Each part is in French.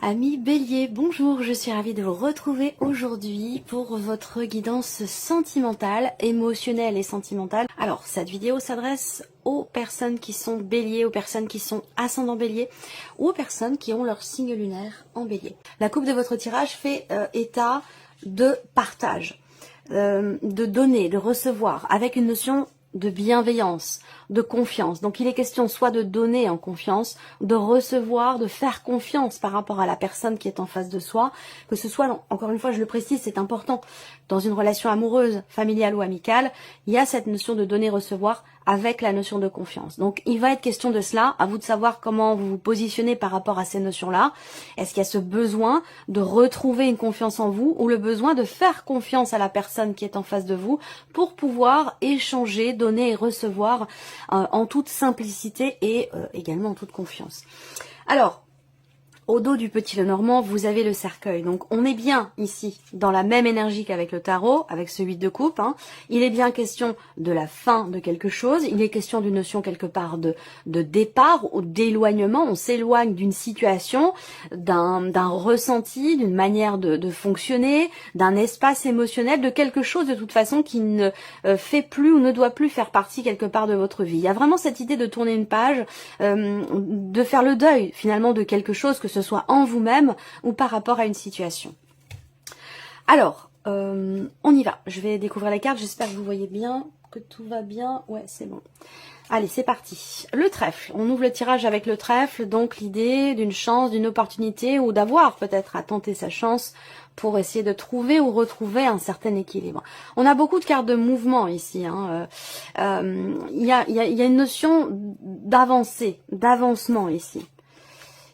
Amis Bélier, bonjour, je suis ravie de vous retrouver aujourd'hui pour votre guidance sentimentale, émotionnelle et sentimentale. Alors, cette vidéo s'adresse aux personnes qui sont Bélier, aux personnes qui sont ascendant Bélier ou aux personnes qui ont leur signe lunaire en Bélier. La coupe de votre tirage fait état de partage, de donner, de recevoir, avec une notion de bienveillance, de confiance. Donc il est question soit de donner en confiance, de recevoir, de faire confiance par rapport à la personne qui est en face de soi, que ce soit, encore une fois je le précise, c'est important, dans une relation amoureuse, familiale ou amicale, il y a cette notion de donner-recevoir avec la notion de confiance. Donc il va être question de cela, à vous de savoir comment vous vous positionnez par rapport à ces notions-là. Est-ce qu'il y a ce besoin de retrouver une confiance en vous ou le besoin de faire confiance à la personne qui est en face de vous pour pouvoir échanger, donner et recevoir en toute simplicité et également en toute confiance. Alors, au dos du petit Lenormand, vous avez le cercueil. Donc, on est bien ici dans la même énergie qu'avec le tarot, avec ce 8 de coupe. Il est bien question de la fin de quelque chose. Il est question d'une notion quelque part de départ ou d'éloignement. On s'éloigne d'une situation, d'un ressenti, d'une manière de fonctionner, d'un espace émotionnel, de quelque chose de toute façon qui ne fait plus ou ne doit plus faire partie quelque part de votre vie. Il y a vraiment cette idée de tourner une page, de faire le deuil finalement de quelque chose, que ce soit en vous-même ou par rapport à une situation. Alors, on y va. Je vais découvrir les cartes. J'espère que vous voyez bien, que tout va bien. Ouais, c'est bon. Allez, c'est parti. Le trèfle. On ouvre le tirage avec le trèfle. Donc, l'idée d'une chance, d'une opportunité ou d'avoir peut-être à tenter sa chance pour essayer de trouver ou retrouver un certain équilibre. On a beaucoup de cartes de mouvement ici. Il y a une notion d'avancée, d'avancement ici.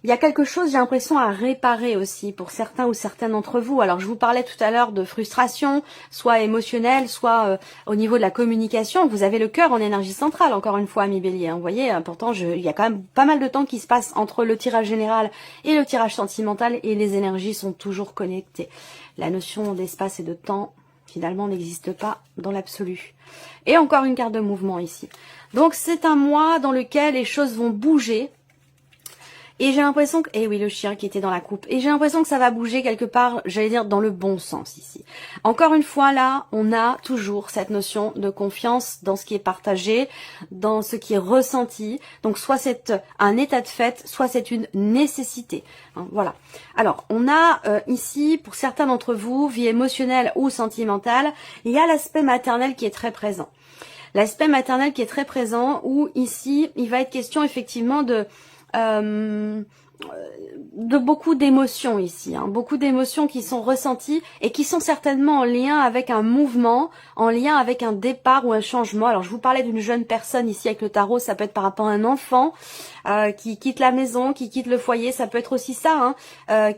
Il y a quelque chose, j'ai l'impression, à réparer aussi pour certains ou certaines d'entre vous. Alors, je vous parlais tout à l'heure de frustration, soit émotionnelle, soit au niveau de la communication. Vous avez le cœur en énergie centrale, encore une fois, amis Bélier. Vous voyez, pourtant, il y a quand même pas mal de temps qui se passe entre le tirage général et le tirage sentimental et les énergies sont toujours connectées. La notion d'espace et de temps, finalement, n'existe pas dans l'absolu. Et encore une carte de mouvement ici. Donc, c'est un mois dans lequel les choses vont bouger. Et j'ai l'impression que, eh oui, le chien qui était dans la coupe, et j'ai l'impression que ça va bouger quelque part, j'allais dire, dans le bon sens ici. Encore une fois, là, on a toujours cette notion de confiance dans ce qui est partagé, dans ce qui est ressenti. Donc, soit c'est un état de fait, soit c'est une nécessité. Voilà. Alors, on a ici, pour certains d'entre vous, vie émotionnelle ou sentimentale, il y a l'aspect maternel qui est très présent. L'aspect maternel qui est très présent, où ici, il va être question effectivement de beaucoup d'émotions ici, beaucoup d'émotions qui sont ressenties et qui sont certainement en lien avec un mouvement, en lien avec un départ ou un changement. Alors je vous parlais d'une jeune personne ici avec le tarot, ça peut être par rapport à un enfant qui quitte la maison, qui quitte le foyer, ça peut être aussi ça,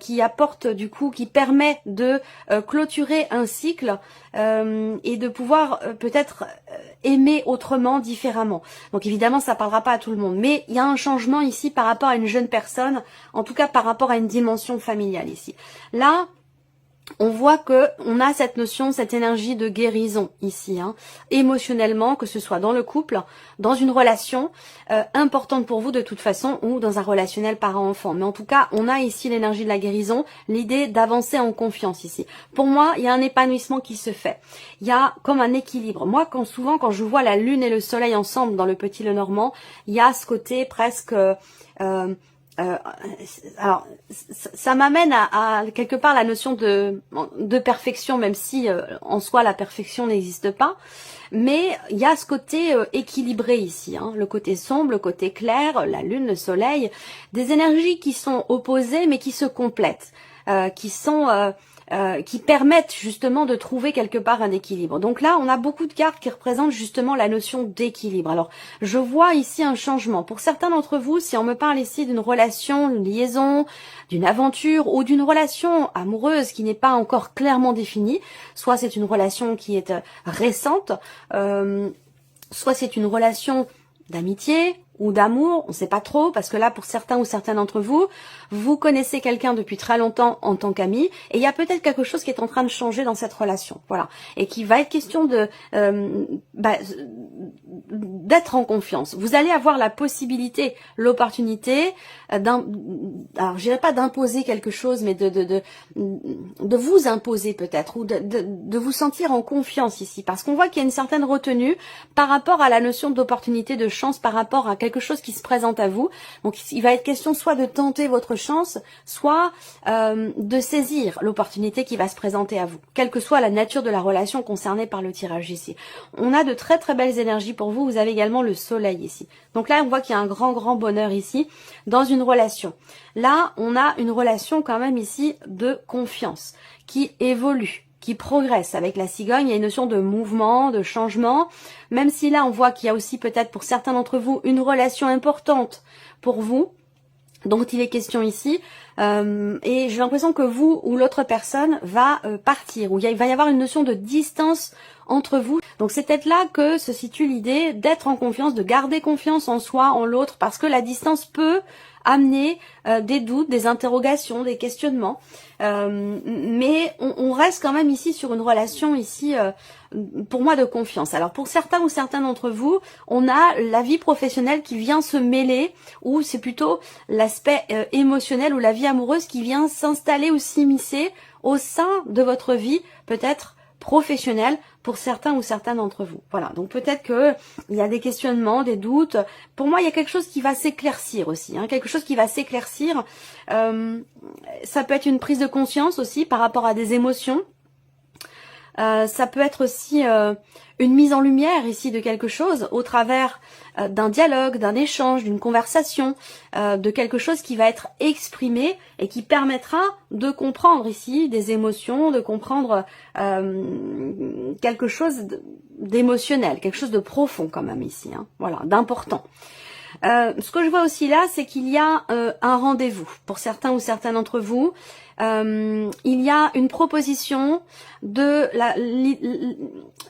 qui apporte du coup, qui permet de clôturer un cycle et de pouvoir peut-être aimer autrement, différemment. Donc évidemment ça parlera pas à tout le monde, mais il y a un changement ici par rapport à une jeune personne, en tout cas par rapport à une dimension familiale ici. Là, on voit que on a cette notion, cette énergie de guérison ici, émotionnellement, que ce soit dans le couple, dans une relation importante pour vous de toute façon, ou dans un relationnel parent-enfant. Mais en tout cas, on a ici l'énergie de la guérison, l'idée d'avancer en confiance ici. Pour moi, il y a un épanouissement qui se fait. Il y a comme un équilibre. Moi, souvent, quand je vois la lune et le soleil ensemble dans le petit Lenormand, il y a ce côté presque... alors, ça m'amène à quelque part la notion de perfection, même si en soi la perfection n'existe pas. Mais il y a ce côté équilibré ici, le côté sombre, le côté clair, la lune, le soleil, des énergies qui sont opposées mais qui se complètent, qui permettent justement de trouver quelque part un équilibre. Donc là, on a beaucoup de cartes qui représentent justement la notion d'équilibre. Alors, je vois ici un changement. Pour certains d'entre vous, si on me parle ici d'une relation, d'une liaison, d'une aventure ou d'une relation amoureuse qui n'est pas encore clairement définie, soit c'est une relation qui est récente, soit c'est une relation d'amitié, ou d'amour, on ne sait pas trop, parce que là, pour certains ou certaines d'entre vous, vous connaissez quelqu'un depuis très longtemps en tant qu'ami, et il y a peut-être quelque chose qui est en train de changer dans cette relation, voilà, et qui va être question de d'être en confiance. Vous allez avoir la possibilité, l'opportunité, alors je dirais pas d'imposer quelque chose, mais de vous imposer peut-être, ou de vous sentir en confiance ici, parce qu'on voit qu'il y a une certaine retenue par rapport à la notion d'opportunité, de chance, par rapport à quelque chose qui se présente à vous. Donc il va être question soit de tenter votre chance, soit de saisir l'opportunité qui va se présenter à vous, quelle que soit la nature de la relation concernée par le tirage ici. On a de très très belles énergies pour vous. Vous avez également le soleil ici. Donc là on voit qu'il y a un grand bonheur ici dans une relation. Là on a une relation quand même ici de confiance qui évolue, qui progresse. Avec la cigogne, il y a une notion de mouvement, de changement, même si là on voit qu'il y a aussi peut-être pour certains d'entre vous une relation importante pour vous, dont il est question ici, et j'ai l'impression que vous ou l'autre personne va partir, ou il va y avoir une notion de distance entre vous. Donc c'est peut-être là que se situe l'idée d'être en confiance, de garder confiance en soi, en l'autre, parce que la distance peut amener des doutes, des interrogations, des questionnements, mais on reste quand même ici sur une relation ici pour moi de confiance. Alors pour certains ou certains d'entre vous, on a la vie professionnelle qui vient se mêler, ou c'est plutôt l'aspect émotionnel ou la vie amoureuse qui vient s'installer ou s'immiscer au sein de votre vie, peut-être professionnelle, pour certains ou certaines d'entre vous. Voilà, donc peut-être que il y a des questionnements, des doutes. Pour moi, il y a quelque chose qui va s'éclaircir aussi, hein, quelque chose qui va s'éclaircir. Ça peut être une prise de conscience aussi par rapport à des émotions. Ça peut être aussi une mise en lumière ici de quelque chose au travers d'un dialogue, d'un échange, d'une conversation, de quelque chose qui va être exprimé et qui permettra de comprendre ici des émotions, de comprendre quelque chose d'émotionnel, quelque chose de profond quand même ici, hein, voilà, d'important. Ce que je vois aussi là, c'est qu'il y a un rendez-vous pour certains ou certaines d'entre vous. Il y a une proposition de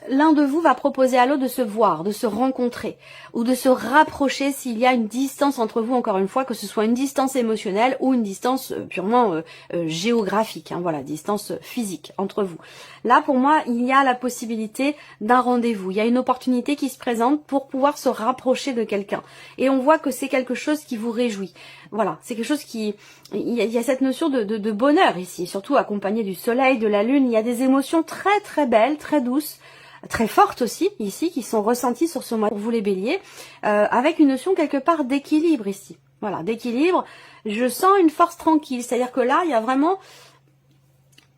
l'un de vous va proposer à l'autre de se voir, de se rencontrer ou de se rapprocher s'il y a une distance entre vous, encore une fois, que ce soit une distance émotionnelle ou une distance purement géographique, hein, voilà, distance physique entre vous. Là, pour moi, il y a la possibilité d'un rendez-vous. Il y a une opportunité qui se présente pour pouvoir se rapprocher de quelqu'un. Et on voit que c'est quelque chose qui vous réjouit. Voilà, c'est quelque chose qui... Il y a cette notion de bonheur ici, surtout accompagné du soleil, de la lune. Il y a des émotions très très belles, très douces, très fortes aussi ici, qui sont ressenties sur ce mois pour vous les béliers, avec une notion quelque part d'équilibre ici. Voilà, d'équilibre. Je sens une force tranquille, c'est-à-dire que là, il y a vraiment...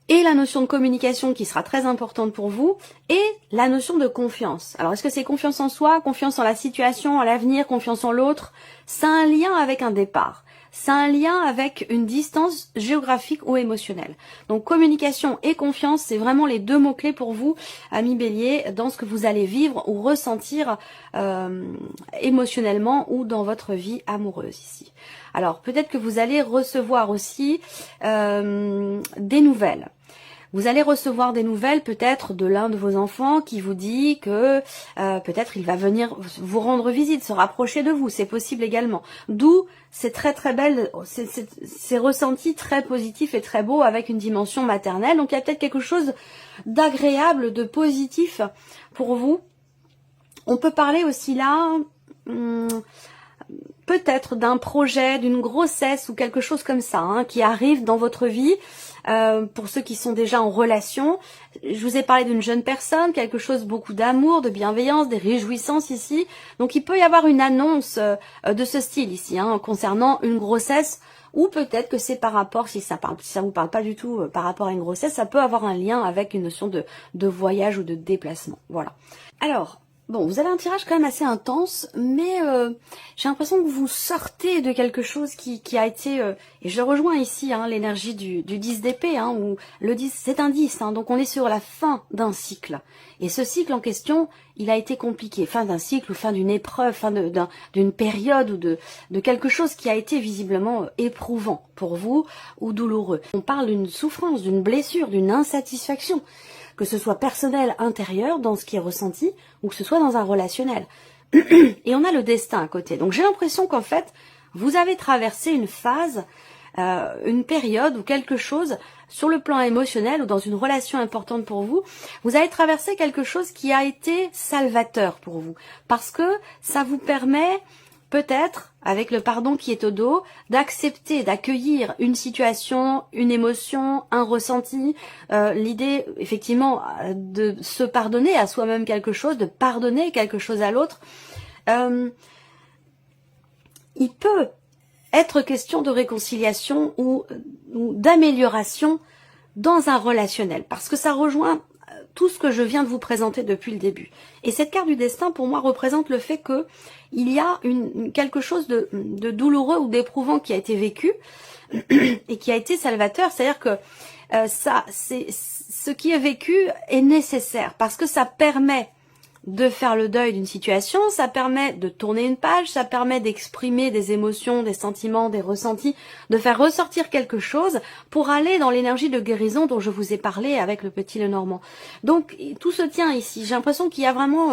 et la notion de communication qui sera très importante pour vous, et la notion de confiance. Alors, est-ce que c'est confiance en soi, confiance en la situation, en l'avenir, confiance en l'autre? C'est un lien avec un départ. C'est un lien avec une distance géographique ou émotionnelle. Donc, communication et confiance, c'est vraiment les deux mots-clés pour vous, amis bélier, dans ce que vous allez vivre ou ressentir émotionnellement ou dans votre vie amoureuse ici. Alors, peut-être que vous allez recevoir aussi des nouvelles. Vous allez recevoir des nouvelles peut-être de l'un de vos enfants qui vous dit que peut-être il va venir vous rendre visite, se rapprocher de vous, c'est possible également. D'où c'est très très belle, c'est ressenti très positif et très beau avec une dimension maternelle. Donc il y a peut-être quelque chose d'agréable, de positif pour vous. On peut parler aussi là... peut-être d'un projet, d'une grossesse ou quelque chose comme ça, hein, qui arrive dans votre vie. Pour ceux qui sont déjà en relation, je vous ai parlé d'une jeune personne, quelque chose, beaucoup d'amour, de bienveillance, des réjouissances ici. Donc il peut y avoir une annonce de ce style ici, hein, concernant une grossesse, ou peut-être que c'est par rapport, si ça vous parle pas du tout par rapport à une grossesse, ça peut avoir un lien avec une notion de voyage ou de déplacement. Voilà. Alors, bon, vous avez un tirage quand même assez intense, mais j'ai l'impression que vous sortez de quelque chose qui a été... et je rejoins ici hein, l'énergie du 10 d'épée, hein, où le 10, c'est un 10, hein, donc on est sur la fin d'un cycle. Et ce cycle en question, il a été compliqué. Fin d'un cycle ou fin d'une épreuve, fin d'une période ou de quelque chose qui a été visiblement éprouvant pour vous ou douloureux. On parle d'une souffrance, d'une blessure, d'une insatisfaction, que ce soit personnel, intérieur, dans ce qui est ressenti, ou que ce soit dans un relationnel. Et on a le destin à côté. Donc j'ai l'impression qu'en fait, vous avez traversé une phase, une période ou quelque chose sur le plan émotionnel ou dans une relation importante pour vous. Vous avez traversé quelque chose qui a été salvateur pour vous. Parce que ça vous permet peut-être, avec le pardon qui est au dos, d'accepter, d'accueillir une situation, une émotion, un ressenti, l'idée effectivement de se pardonner à soi-même quelque chose, de pardonner quelque chose à l'autre. Il peut être question de réconciliation ou d'amélioration dans un relationnel, parce que ça rejoint tout ce que je viens de vous présenter depuis le début. Et cette carte du destin, pour moi, représente le fait que il y a quelque chose de douloureux ou d'éprouvant qui a été vécu et qui a été salvateur. C'est-à-dire que ce qui est vécu est nécessaire parce que ça permet de faire le deuil d'une situation, ça permet de tourner une page, ça permet d'exprimer des émotions, des sentiments, des ressentis, de faire ressortir quelque chose pour aller dans l'énergie de guérison dont je vous ai parlé avec le petit Lenormand. Donc tout se tient ici. J'ai l'impression qu'il y a vraiment...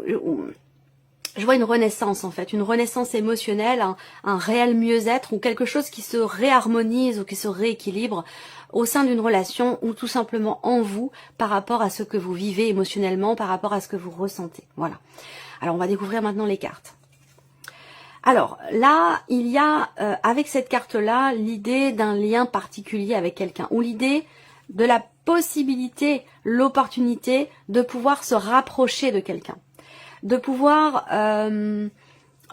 je vois une renaissance en fait, une renaissance émotionnelle, un réel mieux-être ou quelque chose qui se réharmonise ou qui se rééquilibre au sein d'une relation ou tout simplement en vous par rapport à ce que vous vivez émotionnellement, par rapport à ce que vous ressentez. Voilà. Alors on va découvrir maintenant les cartes. Alors là, il y a avec cette carte-là l'idée d'un lien particulier avec quelqu'un ou l'idée de la possibilité, l'opportunité de pouvoir se rapprocher de quelqu'un, de pouvoir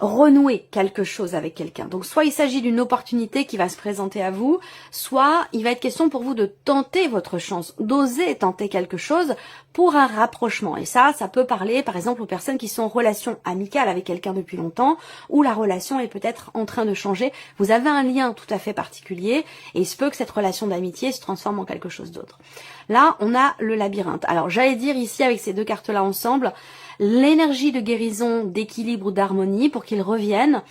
renouer quelque chose avec quelqu'un. Donc soit il s'agit d'une opportunité qui va se présenter à vous, soit il va être question pour vous de tenter votre chance, d'oser tenter quelque chose pour un rapprochement. Et ça peut parler par exemple aux personnes qui sont en relation amicale avec quelqu'un depuis longtemps, où la relation est peut-être en train de changer. Vous avez un lien tout à fait particulier et il se peut que cette relation d'amitié se transforme en quelque chose d'autre. Là, on a le labyrinthe. Alors j'allais dire ici avec ces deux cartes-là ensemble, l'énergie de guérison, d'équilibre ou d'harmonie pour qu'ils reviennent,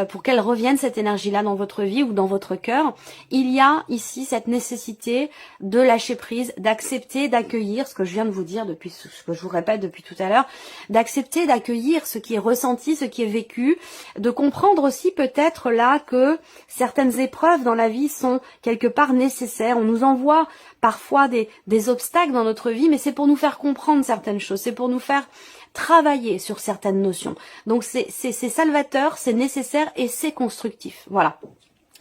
pour qu'elle revienne cette énergie-là dans votre vie ou dans votre cœur. Il y a ici cette nécessité de lâcher prise, d'accepter, d'accueillir ce que je viens de vous dire depuis, ce que je vous répète depuis tout à l'heure, d'accepter, d'accueillir ce qui est ressenti, ce qui est vécu, de comprendre aussi peut-être là que certaines épreuves dans la vie sont quelque part nécessaires. On nous envoie parfois des obstacles dans notre vie, mais c'est pour nous faire comprendre certaines choses, c'est pour nous faire travailler sur certaines notions. Donc c'est salvateur, c'est nécessaire et c'est constructif. Voilà.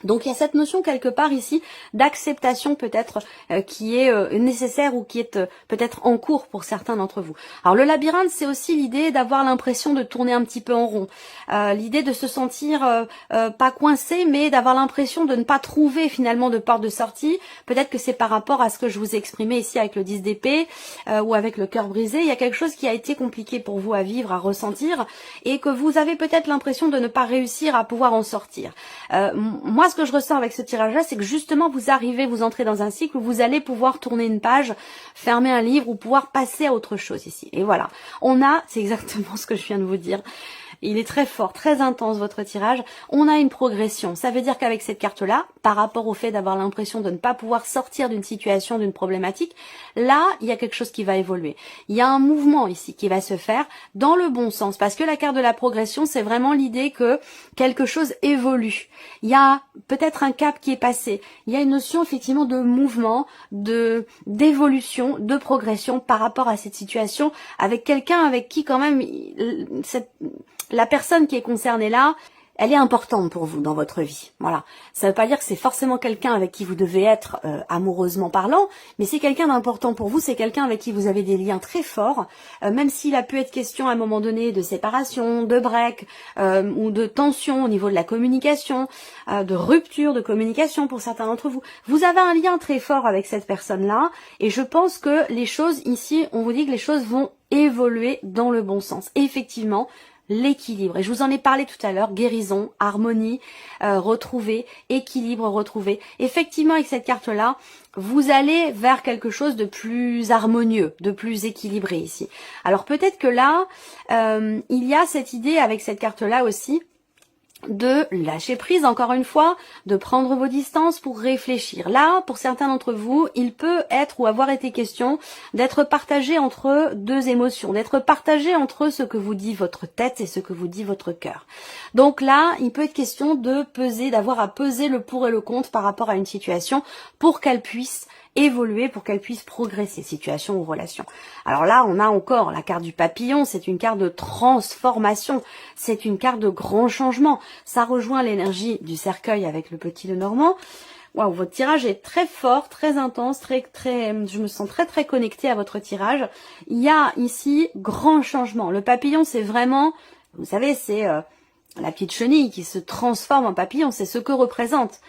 Donc il y a cette notion quelque part ici d'acceptation peut-être qui est nécessaire ou qui est peut-être en cours pour certains d'entre vous. Alors le labyrinthe, c'est aussi l'idée d'avoir l'impression de tourner un petit peu en rond, l'idée de se sentir pas coincé, mais d'avoir l'impression de ne pas trouver finalement de porte de sortie. Peut-être que c'est par rapport à ce que je vous ai exprimé ici avec le 10 d'épée ou avec le cœur brisé. Il y a quelque chose qui a été compliqué pour vous à vivre, à ressentir, et que vous avez peut-être l'impression de ne pas réussir à pouvoir en sortir. Moi, ce que je ressens avec ce tirage-là, c'est que justement vous entrez dans un cycle où vous allez pouvoir tourner une page, fermer un livre ou pouvoir passer à autre chose ici. Et voilà, c'est exactement ce que je viens de vous dire. Il est très fort, très intense votre tirage. On a une progression. Ça veut dire qu'avec cette carte-là, par rapport au fait d'avoir l'impression de ne pas pouvoir sortir d'une situation, d'une problématique, là, il y a quelque chose qui va évoluer. Il y a un mouvement ici qui va se faire dans le bon sens. Parce que la carte de la progression, c'est vraiment l'idée que quelque chose évolue. Il y a peut-être un cap qui est passé. Il y a une notion effectivement de mouvement, d'évolution, de progression par rapport à cette situation avec quelqu'un avec qui quand même la personne qui est concernée là, elle est importante pour vous dans votre vie. Voilà. Ça ne veut pas dire que c'est forcément quelqu'un avec qui vous devez être amoureusement parlant, mais c'est quelqu'un d'important pour vous, c'est quelqu'un avec qui vous avez des liens très forts, même s'il a pu être question à un moment donné de séparation, de break, ou de tension au niveau de la communication, de rupture de communication pour certains d'entre vous. Vous avez un lien très fort avec cette personne-là, et je pense que les choses ici, on vous dit que les choses vont évoluer dans le bon sens. Et effectivement, l'équilibre, et je vous en ai parlé tout à l'heure, guérison, harmonie, retrouver, équilibre, retrouver. Effectivement, avec cette carte-là, vous allez vers quelque chose de plus harmonieux, de plus équilibré ici. Alors peut-être que là, il y a cette idée avec cette carte-là aussi, de lâcher prise, encore une fois, de prendre vos distances pour réfléchir. Là, pour certains d'entre vous, il peut être ou avoir été question d'être partagé entre deux émotions, d'être partagé entre ce que vous dit votre tête et ce que vous dit votre cœur. Donc là, il peut être question de peser, d'avoir à peser le pour et le contre par rapport à une situation pour qu'elle puisse évoluer, pour qu'elle puisse progresser, situation ou relation. Alors là, on a encore la carte du papillon, c'est une carte de transformation, c'est une carte de grand changement. Ça rejoint l'énergie du cercueil avec le petit Lenormand. Waouh, votre tirage est très fort, très intense, je me sens très connectée à votre tirage. Il y a ici grand changement. Le papillon, c'est vraiment, vous savez, c'est la petite chenille qui se transforme en papillon, c'est ce que représente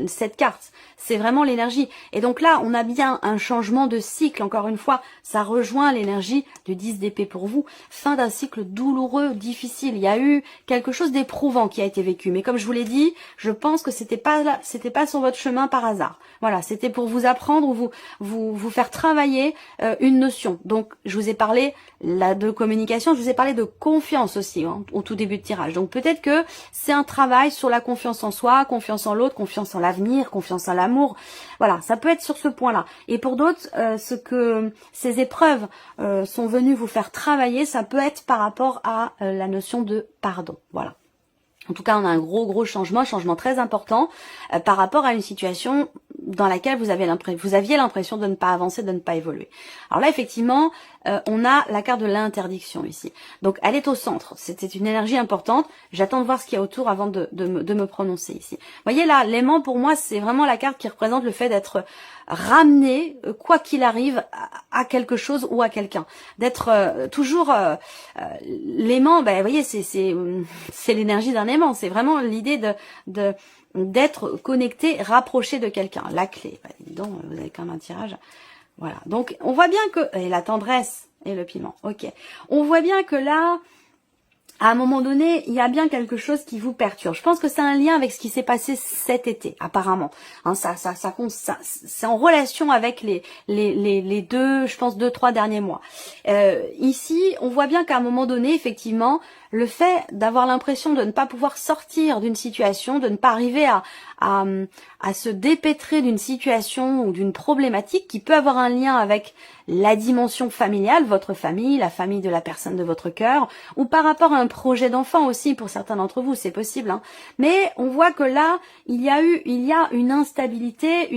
cette carte. C'est vraiment l'énergie. Et donc là, on a bien un changement de cycle. Encore une fois, ça rejoint l'énergie du 10 d'épée pour vous. Fin d'un cycle douloureux, difficile. Il y a eu quelque chose d'éprouvant qui a été vécu. Mais comme je vous l'ai dit, je pense que c'était pas sur votre chemin par hasard. Voilà, c'était pour vous apprendre ou vous faire travailler une notion. Donc, je vous ai parlé là de communication, je vous ai parlé de confiance aussi au tout début de tirage. Donc peut-être que c'est un travail sur la confiance en soi, confiance en l'autre, confiance en l'avenir, confiance en l'amour. Voilà, ça peut être sur ce point-là. Et pour d'autres, ce que ces épreuves sont venues vous faire travailler, ça peut être par rapport à la notion de pardon. Voilà. En tout cas, on a un gros changement très important par rapport à une situation dans laquelle vous aviez l'impression de ne pas avancer, de ne pas évoluer. Alors là, effectivement, on a la carte de l'interdiction ici. Donc, elle est au centre. C'était une énergie importante. J'attends de voir ce qu'il y a autour avant de me prononcer ici. Vous voyez là, l'aimant, pour moi, c'est vraiment la carte qui représente le fait d'être ramené, quoi qu'il arrive, à quelque chose ou à quelqu'un. D'être toujours... l'aimant, ben, vous voyez, c'est l'énergie d'un aimant. C'est vraiment l'idée d'être connecté, rapproché de quelqu'un. La clé. Ben, dis donc, vous avez quand même un tirage. Voilà. Donc, on voit bien que... Et la tendresse et le piment. Ok. On voit bien que là... À un moment donné, il y a bien quelque chose qui vous perturbe. Je pense que c'est un lien avec ce qui s'est passé cet été, apparemment. Hein, c'est en relation avec les deux, je pense, 2-3 derniers mois. Ici, on voit bien qu'à un moment donné, effectivement, le fait d'avoir l'impression de ne pas pouvoir sortir d'une situation, de ne pas arriver à se dépêtrer d'une situation ou d'une problématique qui peut avoir un lien avec la dimension familiale, votre famille, la famille de la personne de votre cœur, ou par rapport à un projet d'enfant aussi pour certains d'entre vous, c'est possible. Hein. Mais on voit que là, il y a une instabilité,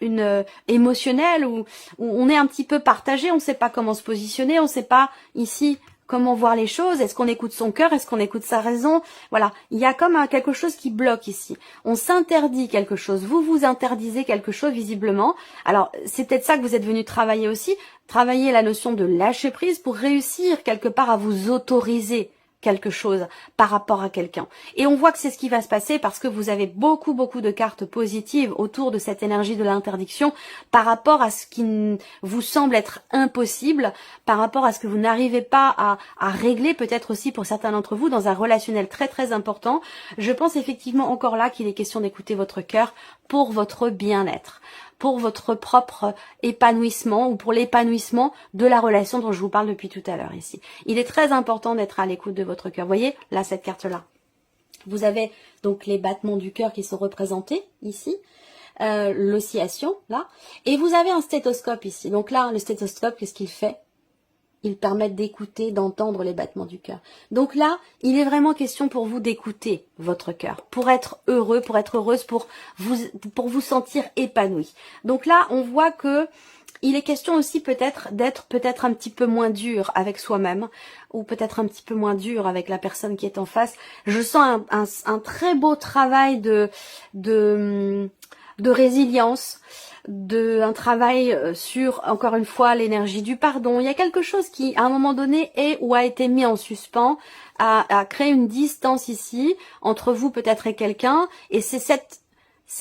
une émotionnelle où on est un petit peu partagé, on ne sait pas comment se positionner, on ne sait pas ici comment voir les choses, est-ce qu'on écoute son cœur, est-ce qu'on écoute sa raison, voilà, il y a comme quelque chose qui bloque ici, on s'interdit quelque chose, vous vous interdisez quelque chose visiblement, alors c'est peut-être ça que vous êtes venu travailler aussi, travailler la notion de lâcher prise pour réussir quelque part à vous autoriser quelque chose par rapport à quelqu'un. Et on voit que c'est ce qui va se passer parce que vous avez beaucoup de cartes positives autour de cette énergie de l'interdiction par rapport à ce qui vous semble être impossible, par rapport à ce que vous n'arrivez pas à régler, peut-être aussi pour certains d'entre vous, dans un relationnel très important. Je pense effectivement encore là qu'il est question d'écouter votre cœur pour votre bien-être, pour votre propre épanouissement ou pour l'épanouissement de la relation dont je vous parle depuis tout à l'heure ici. Il est très important d'être à l'écoute de votre cœur. Vous voyez, là, cette carte-là. Vous avez donc les battements du cœur qui sont représentés ici, l'oscillation, là, et vous avez un stéthoscope ici. Donc là, le stéthoscope, qu'est-ce qu'il fait ? Ils permettent d'écouter, d'entendre les battements du cœur. Donc là, il est vraiment question pour vous d'écouter votre cœur, pour être heureux, pour être heureuse, pour vous sentir épanoui. Donc là, on voit que il est question aussi peut-être d'être un petit peu moins dur avec soi-même, ou peut-être un petit peu moins dur avec la personne qui est en face. Je sens un très beau travail de résilience, un travail sur, encore une fois, l'énergie du pardon. Il y a quelque chose qui, à un moment donné, est ou a été mis en suspens, a créé une distance ici, entre vous peut-être et quelqu'un, et c'est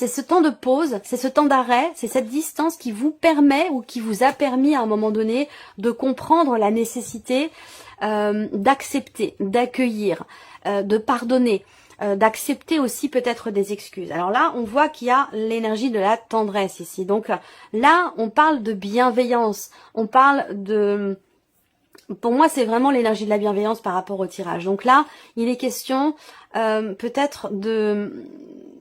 ce temps de pause, c'est ce temps d'arrêt, c'est cette distance qui vous permet ou qui vous a permis à un moment donné de comprendre la nécessité d'accepter, d'accueillir, de pardonner, d'accepter aussi peut-être des excuses. Alors là, on voit qu'il y a l'énergie de la tendresse ici. Donc là, on parle de bienveillance, on parle pour moi, c'est vraiment l'énergie de la bienveillance par rapport au tirage. Donc là, il est question peut-être de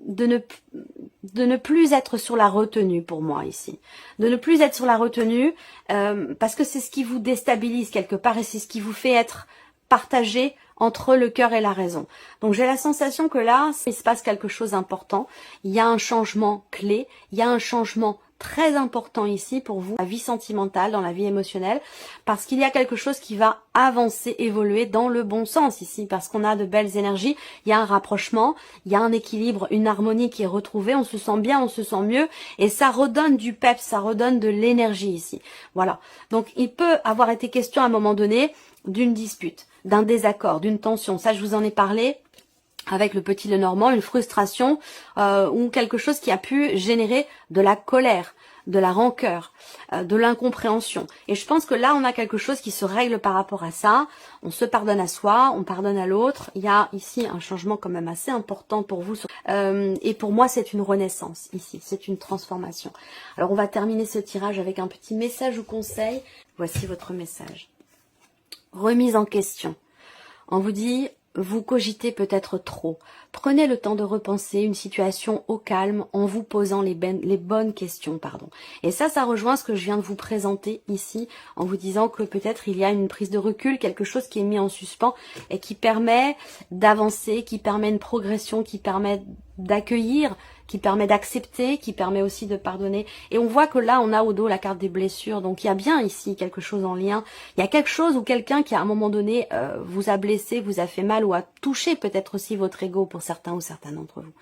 ne plus être sur la retenue pour moi ici. De ne plus être sur la retenue parce que c'est ce qui vous déstabilise quelque part et c'est ce qui vous fait être partagé entre le cœur et la raison. Donc j'ai la sensation que là, il se passe quelque chose d'important. Il y a un changement clé, il y a un changement très important ici pour vous, dans la vie sentimentale, dans la vie émotionnelle, parce qu'il y a quelque chose qui va avancer, évoluer dans le bon sens ici, parce qu'on a de belles énergies, il y a un rapprochement, il y a un équilibre, une harmonie qui est retrouvée, on se sent bien, on se sent mieux, et ça redonne du peps, ça redonne de l'énergie ici. Voilà. Donc il peut avoir été question à un moment donné d'une dispute, d'un désaccord, d'une tension. Ça, je vous en ai parlé avec le petit Lenormand, une frustration ou quelque chose qui a pu générer de la colère, de la rancœur, de l'incompréhension. Et je pense que là, on a quelque chose qui se règle par rapport à ça. On se pardonne à soi, on pardonne à l'autre. Il y a ici un changement quand même assez important pour vous. Et pour moi, c'est une renaissance ici, c'est une transformation. Alors, on va terminer ce tirage avec un petit message ou conseil. Voici votre message. Remise en question. On vous dit... Vous cogitez peut-être trop. Prenez le temps de repenser une situation au calme en vous posant les bonnes questions. Et ça rejoint ce que je viens de vous présenter ici en vous disant que peut-être il y a une prise de recul, quelque chose qui est mis en suspens et qui permet d'avancer, qui permet une progression, qui permet d'accueillir, qui permet d'accepter, qui permet aussi de pardonner. Et on voit que là, on a au dos la carte des blessures. Donc, il y a bien ici quelque chose en lien. Il y a quelque chose ou quelqu'un qui, à un moment donné, vous a blessé, vous a fait mal ou a touché peut-être aussi votre ego pour certains ou certaines d'entre vous.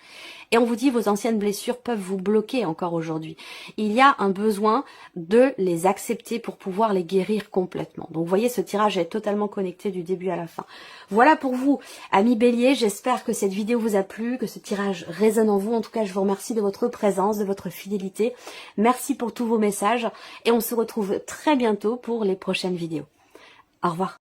Et on vous dit, vos anciennes blessures peuvent vous bloquer encore aujourd'hui. Il y a un besoin de les accepter pour pouvoir les guérir complètement. Donc, vous voyez, ce tirage est totalement connecté du début à la fin. Voilà pour vous, amis Bélier. J'espère que cette vidéo vous a plu, que ce tirage résonne en vous. En tout cas, je vous remercie de votre présence, de votre fidélité. Merci pour tous vos messages et on se retrouve très bientôt pour les prochaines vidéos. Au revoir.